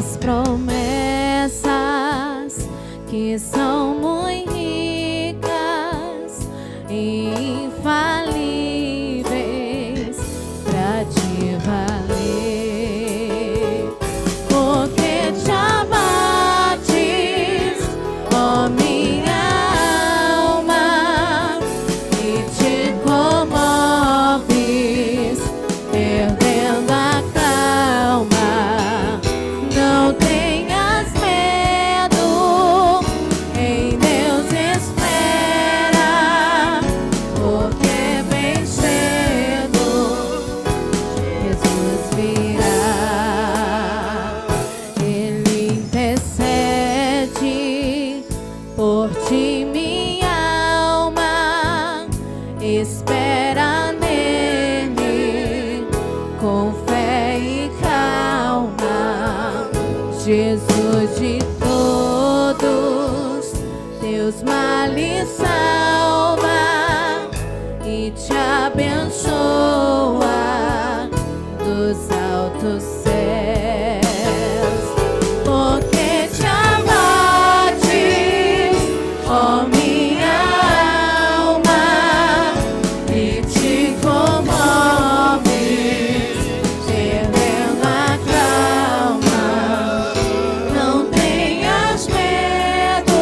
tuas promessas que são muito ricas e infalíveis pra te valer, porque te abates, ó minha alma, e te comoves, perdendo a calma. Não tenhas medo, em Deus espera, porque bem cedo Jesus virá. Ele intercede por ti, minha alma, espera nele com fé e calma. Jesus de todos teus males salva e te abençoa dos altos céus, porque te abates, ó minha alma, e te comoves, perdendo a calma. Não tenhas medo,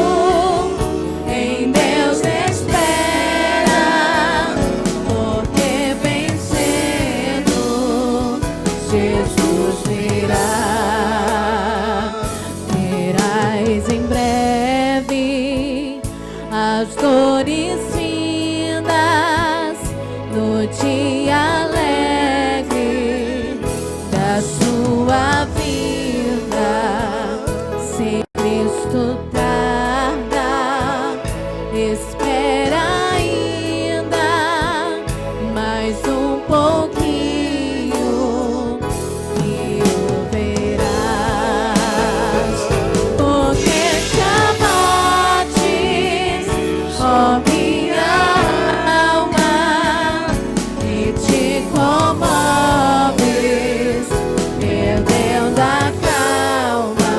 em Deus espera, porque bem cedo Jesus virá. Terás em breve as dores findas no dia alegre da sua vida. Se Cristo tarda, espera ainda mais um pouquinho e o verás, porque te abates, ó minha alma, e te comoves, perdendo a calma.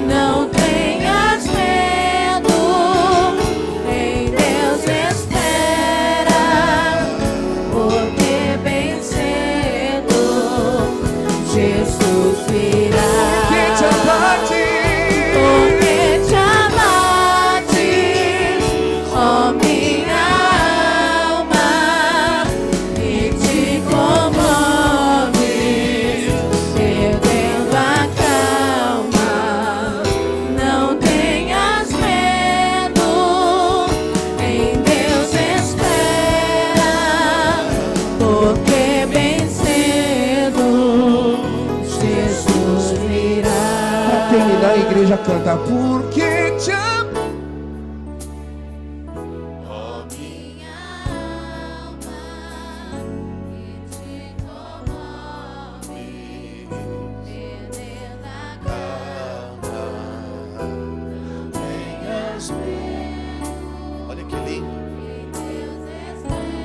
Não tenhas medo, em Deus espera, porque bem cedo Jesus virá. Porque te abates, ó minha alma, e te comoves, perdendo a calma. Não tenhas medo, em Deus espera, porque bem cedo Jesus virá. Pra terminar, a igreja canta: porque te amo. Ó minha alma, e te comoves, perdendo a calma. Não tenhas medo, Olha que lindo. em Deus espera,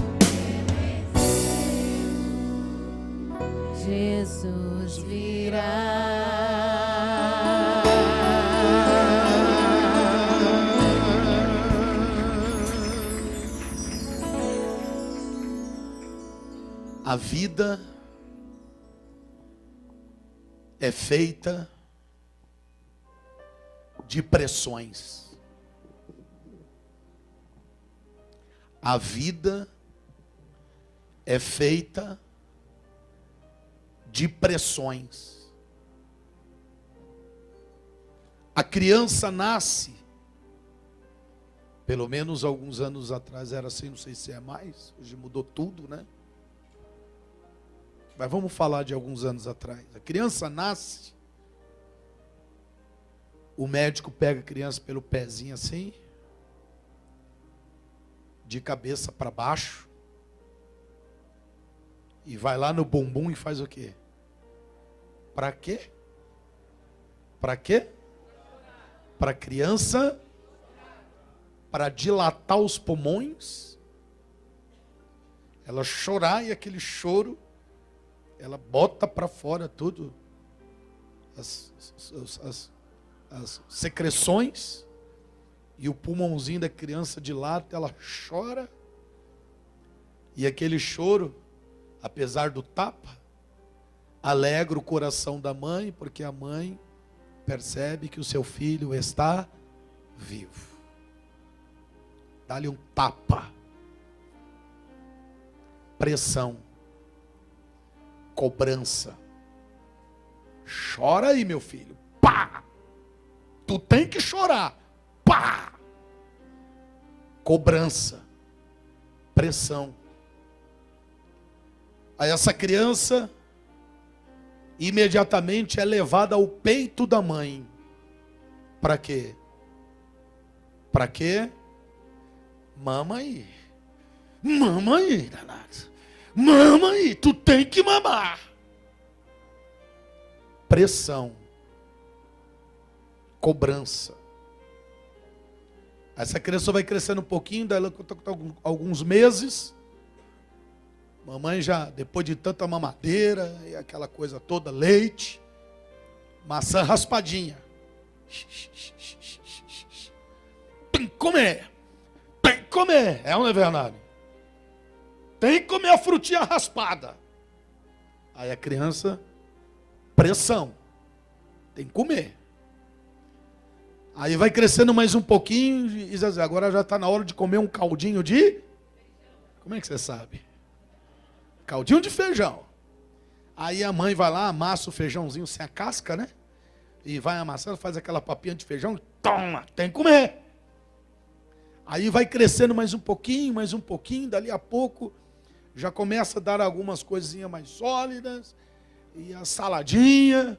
porque bem cedo Jesus virá. A vida é feita de pressões. A vida é feita de pressões. A criança nasce, pelo menos alguns anos atrás era assim, não sei se é mais, hoje mudou tudo, né? Mas vamos falar de alguns anos atrás. A criança nasce, o médico pega a criança pelo pezinho assim, de cabeça para baixo, e vai lá no bumbum e faz o quê? Para quê? Para quê? Para a criança, para dilatar os pulmões, ela chorar, e aquele choro ela bota para fora tudo, as secreções, e o pulmãozinho da criança dilata, ela chora, e aquele choro, apesar do tapa, alegra o coração da mãe, porque a mãe percebe que o seu filho está vivo. Dá-lhe um tapa. Pressão. Cobrança. Chora aí, meu filho. Pá! Tu tem que chorar. Pá! Cobrança. Pressão. Aí essa criança imediatamente é levada ao peito da mãe. Para quê? Para quê? Mama aí. Mama aí, danado. Mama aí, tu tem que mamar. Pressão. Cobrança. Essa criança vai crescendo um pouquinho, daí ela com alguns meses. Mamãe já, depois de tanta mamadeira e aquela coisa toda, leite, maçã raspadinha. Tem que comer. Tem que comer. É ou não é verdade? Tem que comer a frutinha raspada. Aí a criança, pressão. Tem que comer. Aí vai crescendo mais um pouquinho e diz assim, agora já está na hora de comer um caldinho de... Como é que você sabe? Caldinho de feijão. Aí a mãe vai lá, amassa o feijãozinho sem a casca, né? E vai amassando, faz aquela papinha de feijão. Toma, tem que comer. Aí vai crescendo mais um pouquinho, dali a pouco já começa a dar algumas coisinhas mais sólidas, e a saladinha,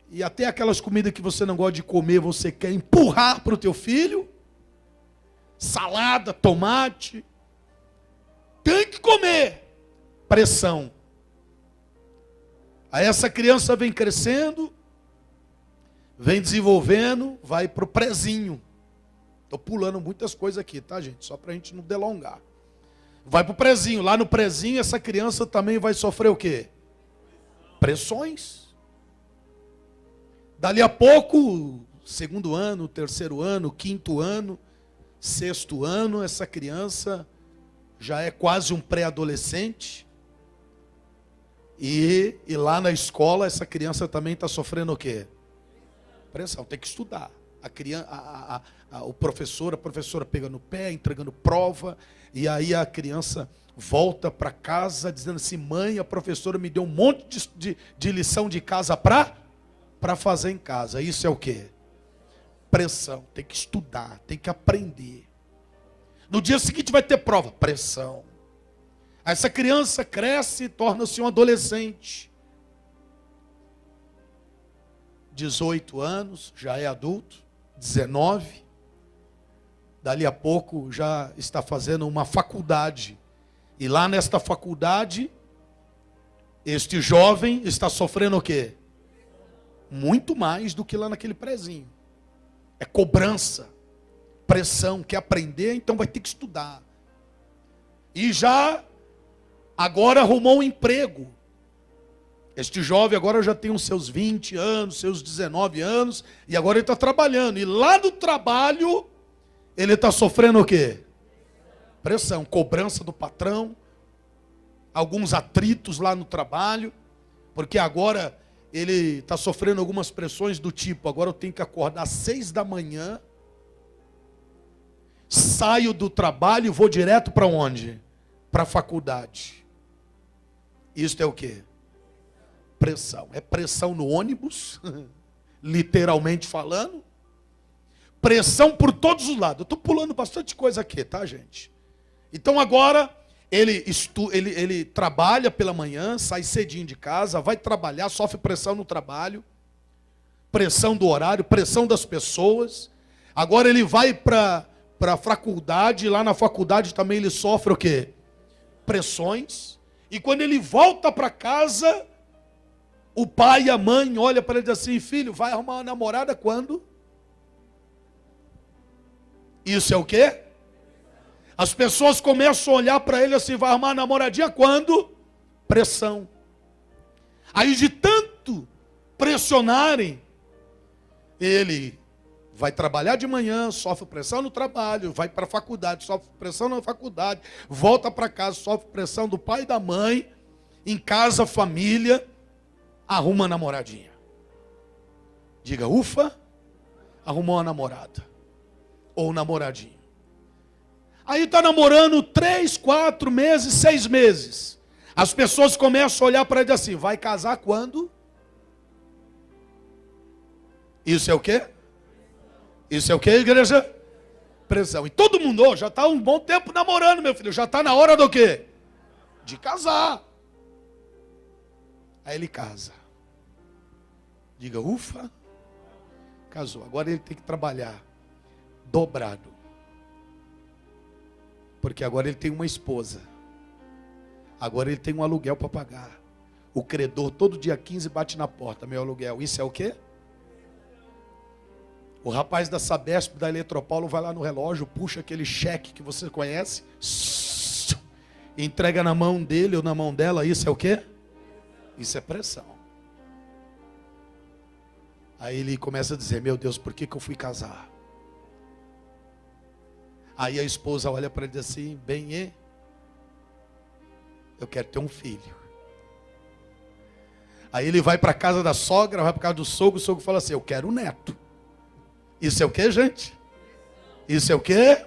e até aquelas comidas que você não gosta de comer, você quer empurrar para o teu filho. Salada, tomate. Tem que comer. Pressão. Aí essa criança vem crescendo, vem desenvolvendo, vai para o prezinho. Estou pulando muitas coisas aqui, tá, gente? Só para a gente não delongar. Vai para o prezinho. Lá no prezinho, essa criança também vai sofrer o quê? Pressões. Dali a pouco, segundo ano, terceiro ano, quinto ano, sexto ano, essa criança já é quase um pré-adolescente. E lá na escola, essa criança também está sofrendo o quê? Pressão, tem que estudar. A criança, o professor, a professora pega no pé, entregando prova, e aí a criança volta para casa dizendo assim, mãe, a professora me deu um monte de lição de casa para fazer em casa. Isso é o quê? Pressão, tem que estudar, tem que aprender. No dia seguinte vai ter prova, pressão. Essa criança cresce e torna-se um adolescente. 18 anos, já é adulto, 19. Dali a pouco já está fazendo uma faculdade. E lá nesta faculdade, este jovem está sofrendo o quê? Muito mais do que lá naquele prezinho. É cobrança, pressão, quer aprender, então vai ter que estudar. E já agora arrumou um emprego. Este jovem agora já tem os seus 20 anos, seus 19 anos, e agora ele está trabalhando. E lá no trabalho, ele está sofrendo o quê? Pressão, cobrança do patrão, alguns atritos lá no trabalho, porque agora ele está sofrendo algumas pressões do tipo, agora eu tenho que acordar às 6 da manhã, saio do trabalho e vou direto para onde? Para a faculdade. Isso é o quê? Pressão. É pressão no ônibus, literalmente falando. Pressão por todos os lados. Eu estou pulando bastante coisa aqui, tá, gente? Então agora, ele trabalha pela manhã, sai cedinho de casa, vai trabalhar, sofre pressão no trabalho, pressão do horário, pressão das pessoas. Agora ele vai para a faculdade, lá na faculdade também ele sofre o quê? Pressões. E quando ele volta para casa, o pai e a mãe olham para ele e dizem assim, filho, vai arrumar uma namorada quando? Isso é o quê? As pessoas começam a olhar para ele assim, vai arrumar uma namoradinha quando? Pressão. Aí de tanto pressionarem, ele vai trabalhar de manhã, sofre pressão no trabalho, vai para a faculdade, sofre pressão na faculdade, volta para casa, sofre pressão do pai e da mãe, em casa, família, arruma uma namoradinha. Diga, ufa, arrumou uma namorada. Ou um namoradinho. Aí está namorando 3, 4 meses, 6 meses. As pessoas começam a olhar para ele assim, vai casar quando? Isso é o quê? Isso é o quê, igreja? Pressão. E todo mundo, já está um bom tempo namorando, meu filho. Já está na hora do quê? De casar. Aí ele casa. Diga, ufa. Casou. Agora ele tem que trabalhar dobrado. Porque agora ele tem uma esposa. Agora ele tem um aluguel para pagar. O credor todo dia 15 bate na porta, meu aluguel. Isso é o quê? O rapaz da Sabesp, da Eletropaulo, vai lá no relógio, puxa aquele cheque que você conhece, entrega na mão dele ou na mão dela. Isso é o quê? Isso é pressão. Aí ele começa a dizer, meu Deus, por que eu fui casar? Aí a esposa olha para ele e diz assim, bem, eu quero ter um filho. Aí ele vai para a casa da sogra, vai para a casa do sogro, o sogro fala assim, eu quero um neto. Isso é o que, gente? Isso é o que?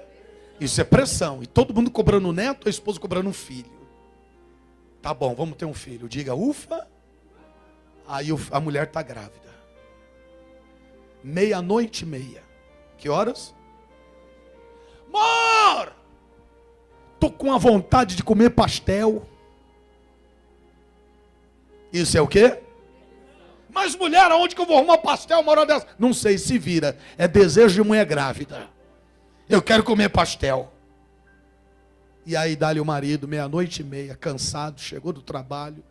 Isso é pressão. E todo mundo cobrando um neto, a esposa cobrando um filho. Tá bom, vamos ter um filho. Diga, ufa. Aí a mulher está grávida. 00:30. Que horas? Amor! Tô com a vontade de comer pastel. Isso é o quê? Mas mulher, aonde que eu vou arrumar pastel uma hora dessa? Não sei, se vira. É desejo de mulher grávida. Eu quero comer pastel. E aí dá-lhe o marido, 00:30, cansado, chegou do trabalho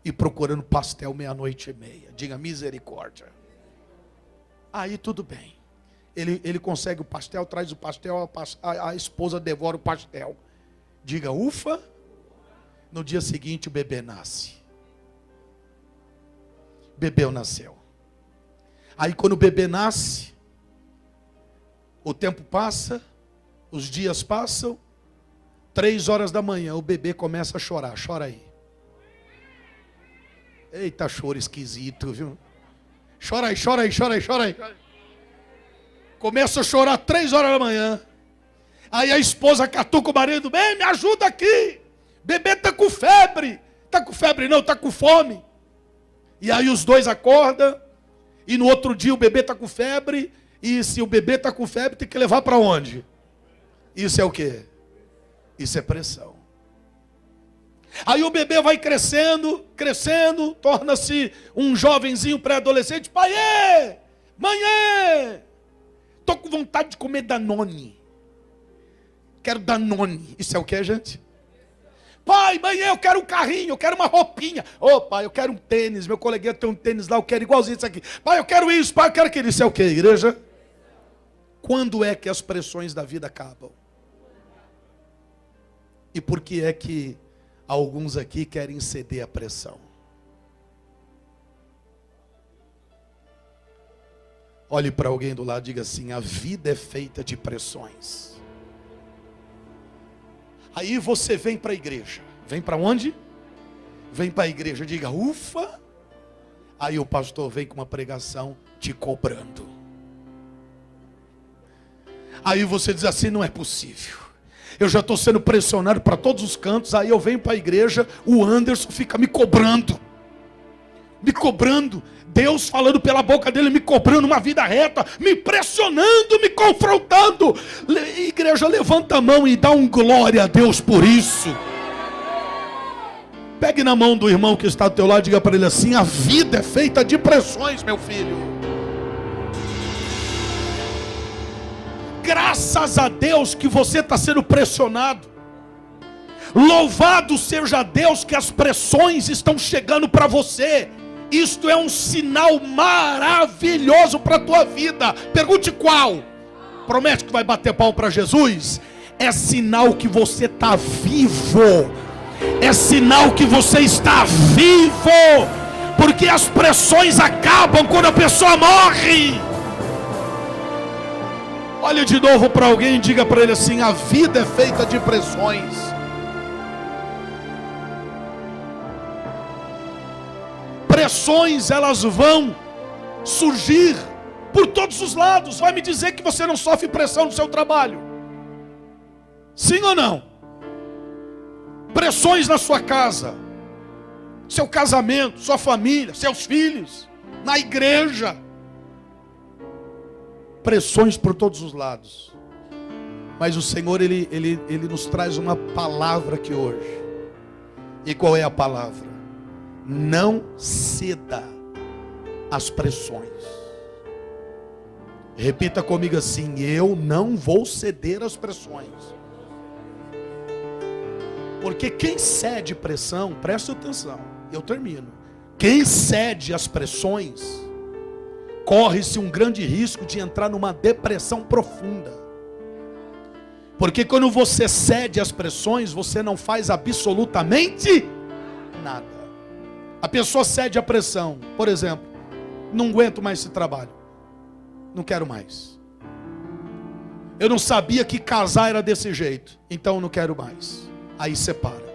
e procurando pastel 00:30. Diga misericórdia. Aí tudo bem. Ele consegue o pastel, traz o pastel, a esposa devora o pastel. Diga ufa. No dia seguinte o bebê nasce. Bebê nasceu. Aí quando o bebê nasce, o tempo passa, os dias passam, 3 horas da manhã, o bebê começa a chorar. Chora aí. Eita, choro esquisito, viu? Chora aí, chora aí, chora aí, chora aí. Começa a chorar 3 horas da manhã. Aí a esposa catuca o marido, bem, me ajuda aqui. Bebê está com febre. Está com febre não, está com fome. E aí os dois acordam, e no outro dia o bebê está com febre, e se o bebê está com febre, tem que levar para onde? Isso é o quê? Isso é pressão. Aí o bebê vai crescendo, crescendo, torna-se um jovenzinho pré-adolescente. Pai, mãe, estou com vontade de comer Danone. Quero Danone. Isso é o quê, gente? Pai, mãe, eu quero um carrinho, eu quero uma roupinha. Ô, pai, eu quero um tênis, meu coleguinha tem um tênis lá, eu quero igualzinho isso aqui. Pai, eu quero isso, pai, eu quero aquilo. Isso é o quê, igreja? Quando é que as pressões da vida acabam? E por que é que alguns aqui querem ceder à pressão? Olhe para alguém do lado e diga assim, a vida é feita de pressões. Aí você vem para a igreja. Vem para onde? Vem para a igreja. Diga, ufa. Aí o pastor vem com uma pregação te cobrando. Aí você diz assim, não é possível. Eu já estou sendo pressionado para todos os cantos. Aí eu venho para a igreja, o Anderson fica me cobrando. Me cobrando. Deus falando pela boca dele, me cobrando uma vida reta, me pressionando, me confrontando. Igreja, levanta a mão e dá um glória a Deus por isso. Pegue na mão do irmão que está do teu lado e diga para ele assim, a vida é feita de pressões, meu filho. Graças a Deus que você está sendo pressionado. Louvado seja Deus que as pressões estão chegando para você. Isto é um sinal maravilhoso para a tua vida. Pergunte qual? Promete que vai bater pau para Jesus? É sinal que você está vivo. É sinal que você está vivo. Porque as pressões acabam quando a pessoa morre. Olha de novo para alguém e diga para ele assim: a vida é feita de pressões. Pressões, elas vão surgir por todos os lados. Vai me dizer que você não sofre pressão no seu trabalho? Sim ou não? Pressões na sua casa, seu casamento, sua família, seus filhos, na igreja. Pressões por todos os lados. Mas o Senhor, Ele nos traz uma palavra aqui hoje. E qual é a palavra? Não ceda às pressões. Repita comigo assim: eu não vou ceder às pressões. Porque quem cede pressão, presta atenção, eu termino. Quem cede às pressões, corre-se um grande risco de entrar numa depressão profunda. Porque quando você cede às pressões, você não faz absolutamente nada. A pessoa cede à pressão, por exemplo: não aguento mais esse trabalho, não quero mais. Eu não sabia que casar era desse jeito, então eu não quero mais. Aí separa.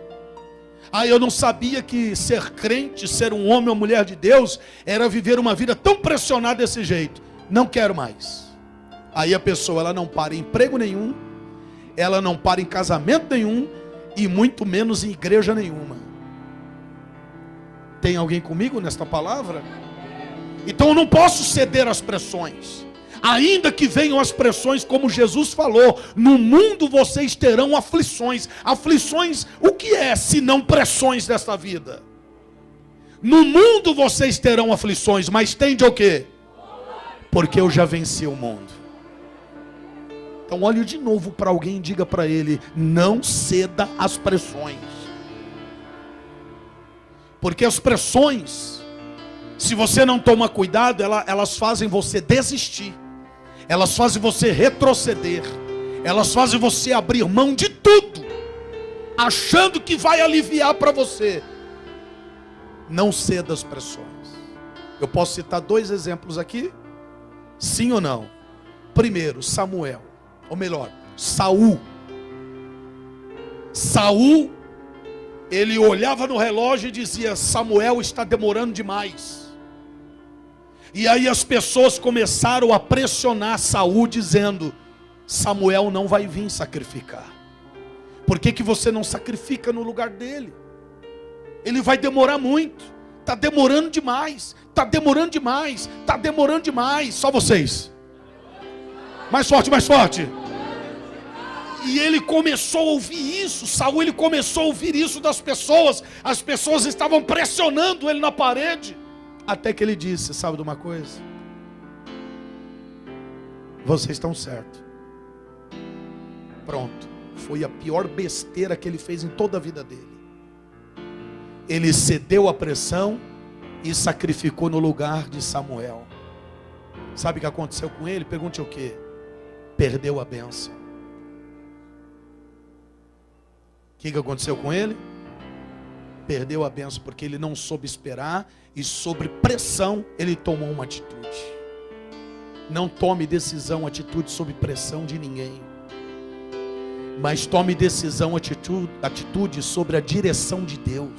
Eu não sabia que ser crente, ser um homem ou mulher de Deus, era viver uma vida tão pressionada desse jeito, não quero mais. Aí a pessoa, ela não para em emprego nenhum, ela não para em casamento nenhum, e muito menos em igreja nenhuma. Tem alguém comigo nesta palavra? Então eu não posso ceder às pressões. Ainda que venham as pressões, como Jesus falou: no mundo vocês terão aflições. Aflições, o que é se não pressões desta vida? No mundo vocês terão aflições, mas tende o quê? Porque eu já venci o mundo. Então olhe de novo para alguém e diga para ele: não ceda às pressões. Porque as pressões, se você não toma cuidado, elas fazem você desistir. Elas fazem você retroceder. Elas fazem você abrir mão de tudo, achando que vai aliviar para você. Não ceda às pressões. Eu posso citar 2 exemplos aqui? Sim ou não? Primeiro, Samuel. Ou melhor, Saul. Saul, ele olhava no relógio e dizia: Samuel está demorando demais. E aí as pessoas começaram a pressionar Saul, dizendo: Samuel não vai vir sacrificar. Por que você não sacrifica no lugar dele? Ele vai demorar muito. Está demorando demais. Está demorando demais. Está demorando demais. Só vocês. Mais forte, mais forte. E ele começou a ouvir isso. Saul, ele começou a ouvir isso das pessoas. As pessoas estavam pressionando ele na parede. Até que ele disse: sabe de uma coisa? Vocês estão certos. Pronto. Foi a pior besteira que ele fez em toda a vida dele. Ele cedeu à pressão e sacrificou no lugar de Samuel. Sabe o que aconteceu com ele? Pergunte o quê? Perdeu a bênção. O que aconteceu com ele? Perdeu a bênção porque ele não soube esperar e sobre pressão ele tomou uma atitude. Não tome decisão, atitude sob pressão de ninguém, mas tome decisão, atitude sobre a direção de Deus.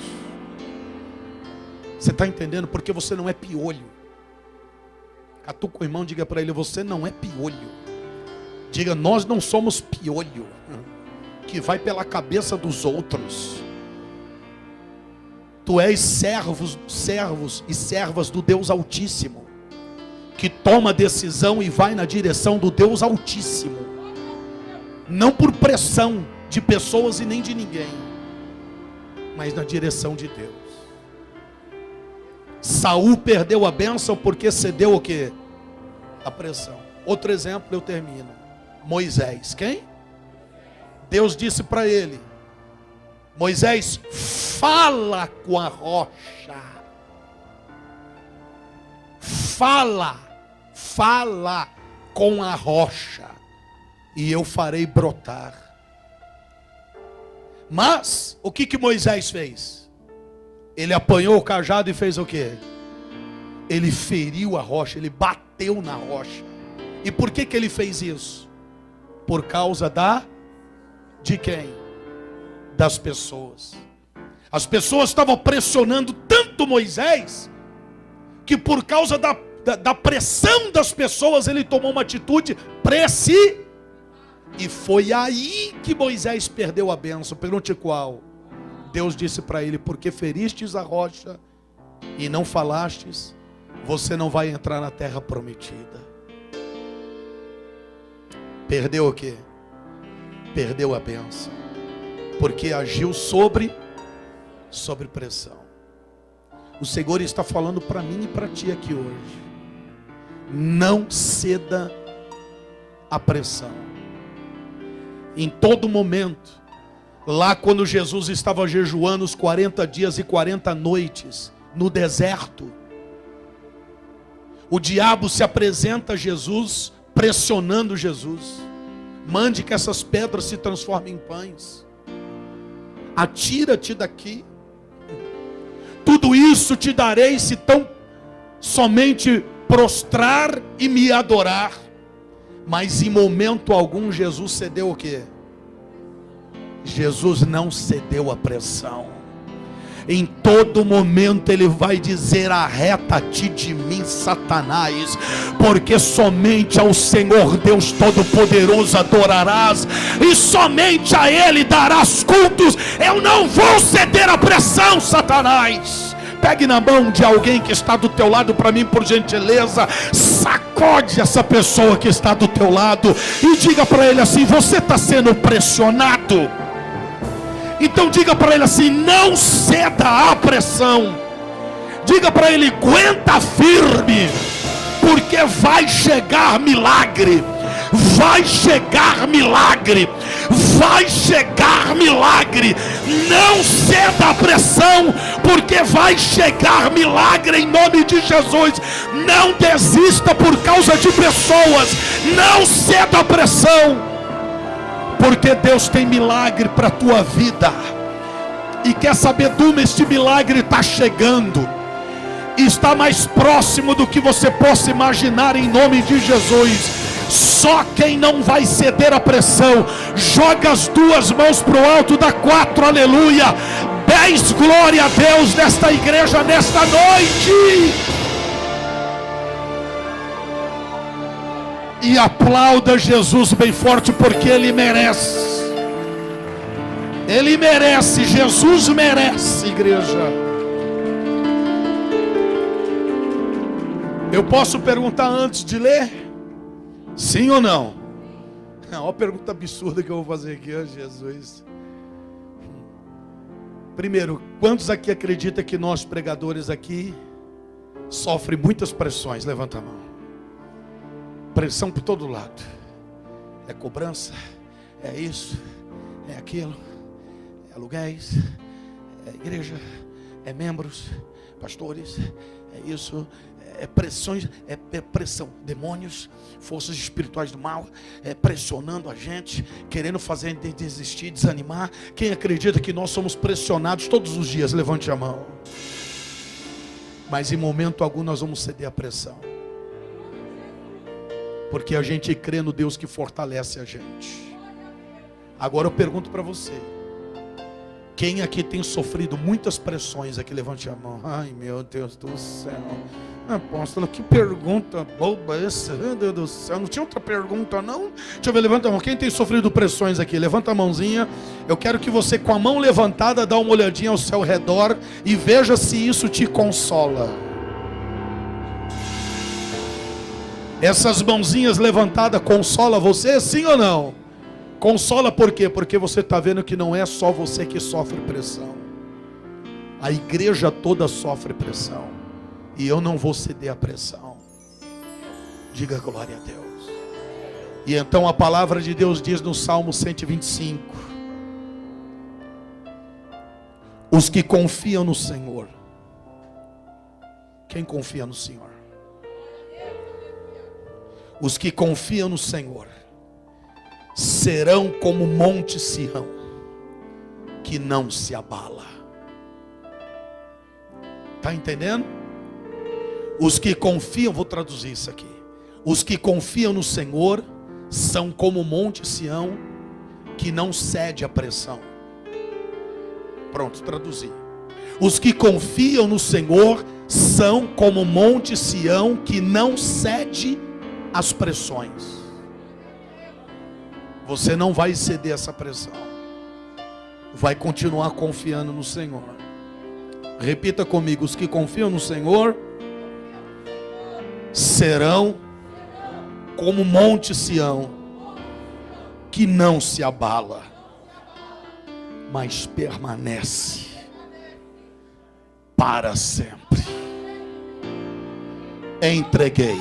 Você está entendendo? Porque você não é piolho. Catuca o irmão, diga para ele: você não é piolho. Diga: nós não somos piolho que vai pela cabeça dos outros. Tu és servos e servas do Deus Altíssimo, que toma decisão e vai na direção do Deus Altíssimo, não por pressão de pessoas e nem de ninguém, mas na direção de Deus. Saul perdeu a bênção porque cedeu o quê? A pressão. Outro exemplo, eu termino. Moisés. Quem? Deus disse para ele: Moisés, fala com a rocha. Fala com a rocha, e eu farei brotar. Mas, o que Moisés fez? Ele apanhou o cajado e fez o quê? ele feriu a rocha, ele bateu na rocha. E por que ele fez isso? Por causa de quem? Das pessoas. As pessoas estavam pressionando tanto Moisés, que por causa da pressão das pessoas, ele tomou uma atitude e foi aí que Moisés perdeu a bênção. Pergunte qual? Deus disse para ele: porque feristes a rocha e não falastes, você não vai entrar na terra prometida. Perdeu o quê? Perdeu a bênção, porque agiu sobre pressão. O Senhor está falando para mim e para ti aqui hoje: não ceda à pressão. Em todo momento, lá quando Jesus estava jejuando os 40 dias e 40 noites no deserto, o diabo se apresenta a Jesus, pressionando Jesus: mande que essas pedras se transformem em pães, atira-te daqui, tudo isso te darei se tão somente prostrar e me adorar. Mas em momento algum Jesus cedeu o quê? Jesus não cedeu à pressão. Em todo momento ele vai dizer: arreta-te de mim, Satanás, porque somente ao Senhor Deus Todo-Poderoso adorarás, e somente a Ele darás cultos. Eu não vou ceder à pressão, Satanás. Pegue na mão de alguém que está do teu lado para mim, por gentileza. Sacode essa pessoa que está do teu lado e diga para ele assim: você está sendo pressionado? Então diga para ele assim: não ceda à pressão. Diga para ele: aguenta firme, porque vai chegar milagre. Vai chegar milagre. Vai chegar milagre. Não ceda à pressão, porque vai chegar milagre em nome de Jesus. Não desista por causa de pessoas. Não ceda à pressão, porque Deus tem milagre para a tua vida. E quer saber, Duma, este milagre está chegando. Está mais próximo do que você possa imaginar em nome de Jesus. Só quem não vai ceder à pressão, joga as duas mãos para o alto, dá 4, aleluia, 10, glória a Deus nesta igreja, nesta noite. E aplauda Jesus bem forte, porque Ele merece. Ele merece, Jesus merece, igreja. Eu posso perguntar antes de ler? Sim ou não? Olha a pergunta absurda que eu vou fazer aqui, ó Jesus. Primeiro, quantos aqui acreditam que nós pregadores aqui sofrem muitas pressões? Levanta a mão. Pressão por todo lado. É cobrança, é isso, é aquilo, é aluguéis, é igreja, é membros, pastores, é isso, é pressões, é pressão, demônios, forças espirituais do mal, pressionando a gente, querendo fazer desistir, desanimar. Quem acredita que nós somos pressionados todos os dias, levante a mão. Mas em momento algum nós vamos ceder à pressão, porque a gente crê no Deus que fortalece a gente. Agora eu pergunto para você: quem aqui tem sofrido muitas pressões aqui? Levante a mão. Ai, meu Deus do céu. Apóstolo, que pergunta boba essa. Meu Deus do céu, não tinha outra pergunta não? Deixa eu ver, levanta a mão. Quem tem sofrido pressões aqui? Levanta a mãozinha. Eu quero que você, com a mão levantada, dá uma olhadinha ao seu redor e veja se isso te consola. Essas mãozinhas levantadas consola você, sim ou não? Consola por quê? Porque você está vendo que não é só você que sofre pressão. A igreja toda sofre pressão. E eu não vou ceder à pressão. Diga glória a Deus. E então a palavra de Deus diz no Salmo 125: os que confiam no Senhor. Quem confia no Senhor? Os que confiam no Senhor serão como o monte Sião, que não se abala. Está entendendo? Os que confiam, vou traduzir isso aqui. Os que confiam no Senhor são como o monte Sião, que não cede à pressão. Pronto, traduzi. Os que confiam no Senhor são como o monte Sião, que não cede às pressões. Você não vai ceder essa pressão. Vai continuar confiando no Senhor. Repita comigo: os que confiam no Senhor serão como o monte Sião, que não se abala, mas permanece para sempre. Entreguei.